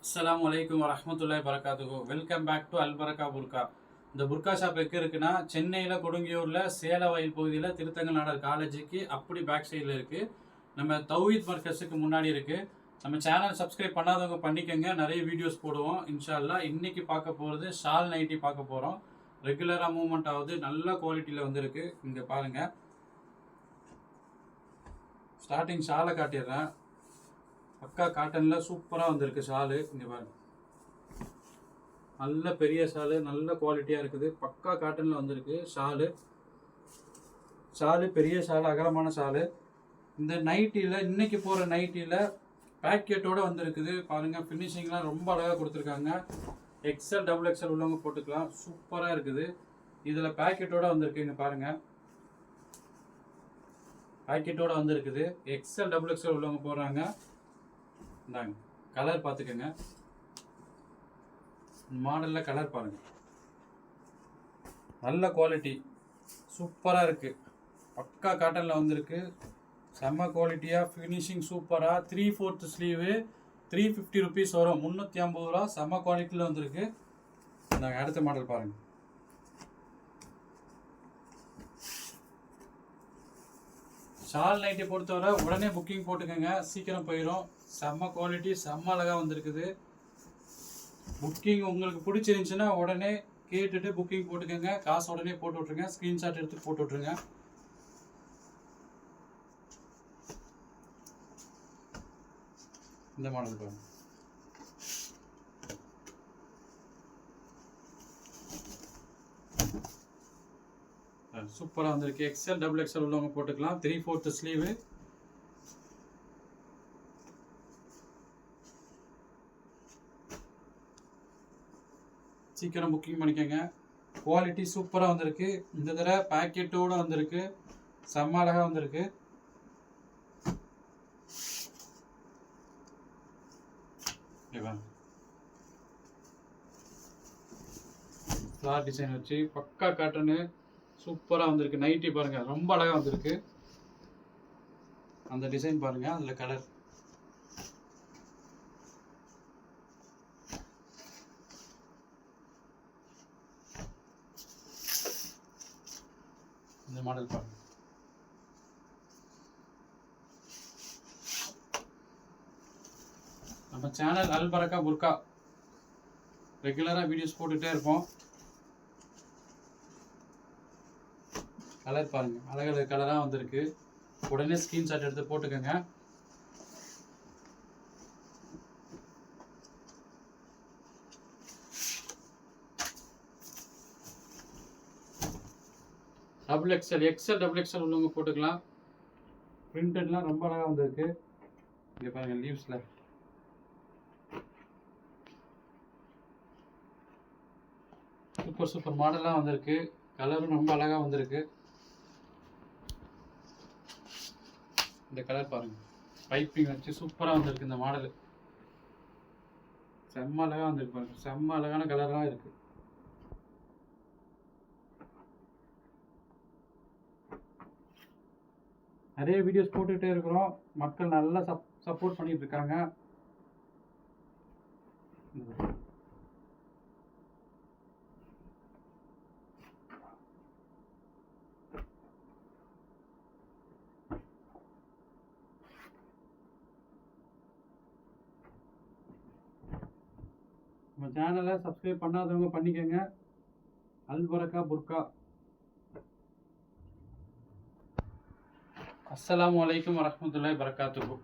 அஸ்ஸலாமு அலைக்கும் வரஹ்மத்துல்லாஹி வரகாத்துஹு. Welcome back to Albaraka Burqa. இந்த புர்கா ஷாப் எங்கே இருக்குன்னா, சென்னையில் கொடுங்கியூரில் சேலவயல் பகுதியில் திருத்தங்கல் நாடார் காலேஜுக்கு அப்படி பேக் சைடில் இருக்குது. நம்ம தௌஹீத் மர்கஸுக்கு முன்னாடி இருக்குது. நம்ம சேனல் சப்ஸ்கிரைப் பண்ணாதவங்க பண்ணிக்கோங்க, நிறைய வீடியோஸ் போடுவோம் இன்ஷா அல்லாஹ். இன்றைக்கி பார்க்க போகிறது ஷால் நைட்டி பார்க்க போகிறோம். ரெகுலராக மூவ்மெண்ட் ஆகுது, நல்ல குவாலிட்டியில் வந்துருக்கு. இங்கே பாருங்கள், ஸ்டார்டிங் ஷாலை காட்டிடுறேன். பக்கா காட்டனில் சூப்பராக வந்திருக்கு ஷாலு. இங்கே பாருங்க, நல்ல பெரிய ஷாலு, நல்ல குவாலிட்டியாக இருக்குது. பக்கா காட்டனில் வந்திருக்கு ஷாலு. பெரிய ஷாலு, அகலமான ஷாலு. இந்த நைட்டியில், இன்னைக்கு போகிற நைட்டியில் பேக்கெட்டோடு வந்திருக்குது. பாருங்கள், ஃபினிஷிங்லாம் ரொம்ப அழகாக கொடுத்துருக்காங்க. எக்ஸ்எல் டபுள் எக்ஸ்எல் உள்ளவங்க போட்டுக்கலாம், சூப்பராக இருக்குது. இதில் பேக்கெட்டோடு வந்திருக்கு. இங்கே பாருங்கள், பேக்கெட்டோடு வந்திருக்குது. எக்ஸ்எல் டபுள் எக்ஸ்எல் உள்ளவங்க போடுறாங்க. இந்தாங்க, கலர் பார்த்துக்கோங்க. மாடலில் கலர் பாருங்கள், நல்ல குவாலிட்டி, சூப்பராக இருக்குது. பக்கா காட்டனில் வந்திருக்கு, செம்ம குவாலிட்டியாக, ஃபினிஷிங் சூப்பராக. 3/4 ஸ்லீவு, 350 ருபீஸ் வரும், 350 ரூபா. செம்ம குவாலிட்டியில் வந்திருக்கு. இந்தாங்க, அடுத்த மாடல் பாருங்கள். ஷால் நைட்டி பொறுத்தவரை உடனே புக்கிங் போட்டுக்கோங்க, சீக்கிரம் போயிடும். செம்ம குவாலிட்டி, செம்ம அழகாக வந்திருக்குது. புக்கிங் உங்களுக்கு பிடிச்சிருந்துச்சுன்னா உடனே கேட்டுட்டு புக்கிங் போட்டுக்கோங்க. காசு உடனே போட்டு விட்ருங்க, ஸ்க்ரீன்ஷாட் எடுத்து போட்டு விட்ருங்க. இந்த மாடல் பாருங்க, சூப்பராக வந்திருக்கு. எக்ஸ்எல் டபுள் எக்ஸ்எல் உள்ளவங்க போட்டுக்கலாம். 3/4 ஸ்லீவு, சீக்கிரம் புக்கிங் பண்ணிக்கோங்க. குவாலிட்டி சூப்பராக வந்திருக்கு. இந்த தடவை பேக்கெட்டோடு வந்திருக்கு, செம்ம அழகாக வந்திருக்கு. ஃப்ளார் டிசைன் வச்சு பக்கா காட்டனு, சூப்பராக வந்திருக்கு. நைட்டி பாருங்கள், ரொம்ப அழகாக வந்திருக்கு. அந்த டிசைன் பாருங்கள், அதில் கலர். இந்த மாடல் பாருங்க. நம்ம சேனல் அல்பரக்கா புர்கா, ரெகுலராக வீடியோஸ் போட்டுகிட்டே இருப்போம். கலர் பாருங்க, அழகழகு கலராக வந்திருக்கு. உடனே ஸ்கிரீன்ஷாட் எடுத்து போட்டுக்கோங்க. Double XL, XL double XL உள்ளவங்க போட்டுக்கலாம். பிரிண்டட்லாம் ரொம்ப அழகாக வந்திருக்கு. இங்கே பாருங்கள், லீவ்ஸில் சூப்பர் மாடலாக வந்திருக்கு. கலரும் ரொம்ப அழகாக வந்திருக்கு. இந்த கலர் பாருங்கள், பைப்பிங் வச்சு சூப்பராக வந்திருக்கு. இந்த மாடலு செம்ம அழகாக வந்திருக்கு பாருங்கள், செம்ம அழகான கலராக இருக்குது. நிறைய வீடியோஸ் போட்டுகிட்டே இருக்கிறோம், மக்கள் நல்லா சப்போர்ட் பண்ணிட்டு இருக்காங்க. நம்ம சேனலை சப்ஸ்கிரைப் பண்ணாதவங்க பண்ணிக்கோங்க. அல்பரக்கா புர்கா. அஸ்ஸலாமு அலைக்கும் வரஹ்மத்துல்லாஹி வரகாத்துஹு.